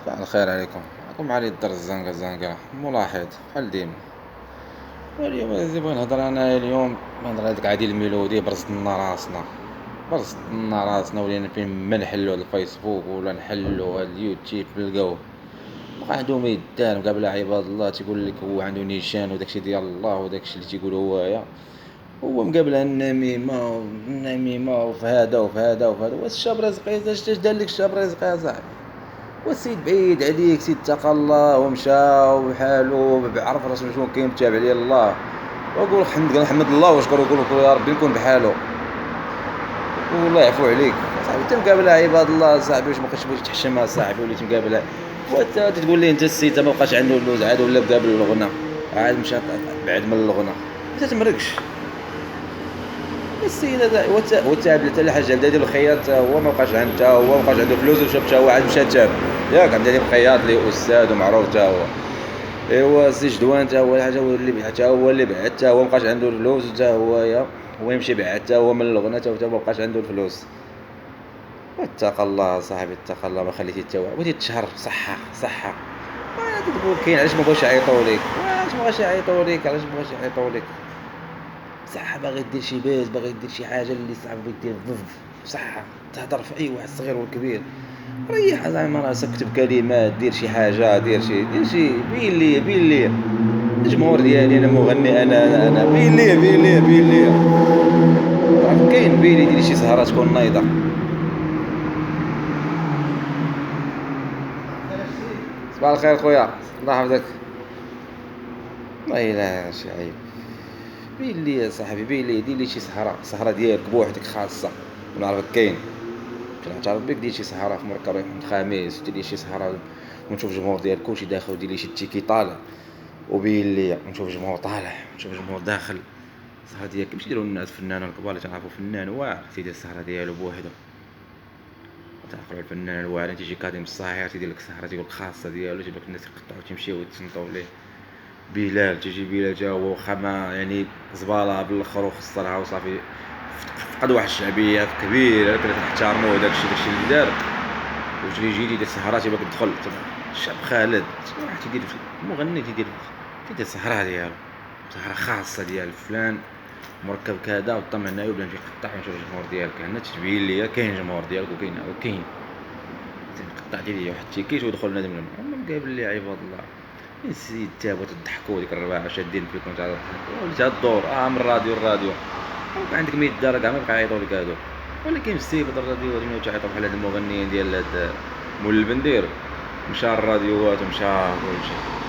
صباح الخير عليكم. معكم علي الدر الزنقة ملاحظ بحال ديما. واليوم بغيت نهضر أنا اليوم نهضر على ديك عادي الميلودي برزت لنا راسنا. برزت لنا راسنا ولينا فين ما نحلو هاد الفيسبوك ولا نحلو هاد اليوتيوب نلقاوه بقى عنده ما يدار مقابل عباد الله تيقول لك هو عنده نيشان وداكشي ديال الله وداكشي اللي تيقول هوايا هو مقابلها النميمة وفي هذا وفي هذا وفي هذا. واش الشاب رزق اش دار لك الشاب رزق يا صاحبي؟ والسيد بعيد عليك، سيد اتقى الله ومشى وبحالو عرف راسو شنو كاين متابع ليه الله. وقول نحمد الله واشكر وقول يا ربي نكون بحالو والله يعفو عليك صاحبي. انت مقابلها عباد الله صاحبي واش مابقيتش بغيتي تحشمها صاحبي وليتي مقابلها وانت تقول لي انت السيد ما بقاش عنده اللوز عاد ولا مقابل الغنى عاد مشى بعد من الغنى ما تمركش السيد هذا هو تاب حتى الحاجه ديال الخياط هو ما بقاش عنده هو ما بقاش عنده فلوس وشاف حتى هو عاد مشى تاب ياك عندنا الخياط اللي استاذ ومعروف حتى هو. ايوا سي جدوان حتى هو الحاجه هو اللي حتى هو اللي بعد حتى هو ما بقاش عنده الفلوس حتى هو يمشي بعد حتى هو من الغنى حتى ما بقاش عنده الفلوس. واتقى الله صاحبي اتقى الله ما خليتي حتى واحد بغيتي تشهر صحه صحه وانا تقول كاين علاش ما بغاوش يعيطوا لك علاش ما بغاش يعيطوا لك علاش ما بغاش يعيطوا لك صح باغي دير شي باز باغي دير شي حاجه اللي صعب بغيت دير صح تهضر في اي واحد صغير وكبير ريح زعما راسك كتب كلمات دير شي حاجه دير شي بين لي الجمهور ديالي انا مغني انا بين لي راه كاين بيلي دير شي سهره تكون نايضه. صباح الخير خويا الله يحفظك والله الا شي عيب بين لي يا صاحبي بين لي دير لي شي سهره ديالك بوحدك خاصه ونعرفك كاين كنعترف بك دير شي سهره في مركب الخميس دير لي شي سهره ونشوف الجمهور ديال كلشي داخل ودير لي شي تيكي طالع وبين لي نشوف الجمهور طالع نشوف الجمهور داخل السهره ديالك كيفاش يديروا الناس فنان الكبار اللي تعرفوا فنان واعر تيدير السهره ديالو بوحدو تعرفوا الفنان الواعر تيجي كاظم الصاحي تيدير لك السهره تيقول لك خاصه ديالو تيجيب لك الناس يقطعوا تيمشيو يتصنتوا ليه. بلال تيجي بلال تا هو واخا ما يعني زباله بالاخر وخسرها وصافي فقد واحد الشعبيه كبيره كنا كنحتارموه داكشي اللي دار وجري يجي يدير سهرات يبقى تدخل الشاب خالد واحد تيدير مغني تيدير سهره ديالو سهره خاصه ديال فلان مركب كذا وطمع هنايا وبدا نمشي نقطع ونشوف الجمهور ديالك هنا تتبين ليا كاين جمهور ديالك وكاين تنقطع لي واحد التيكيت ويدخل نادم لهم اما مقابل لي عباد الله السيد تابوا تضحكوا ديك الرباعه شادين فيكم تاع وليت هاد الدور من الراديو وكان عندك 100 دار كاع ما بقى يعيطوا لك هادو ولكن السيب الراديو اللي تعيطوا بحال هاد المغنيين ديال هاد مول البندير مشى الراديوات ومشى كلشي.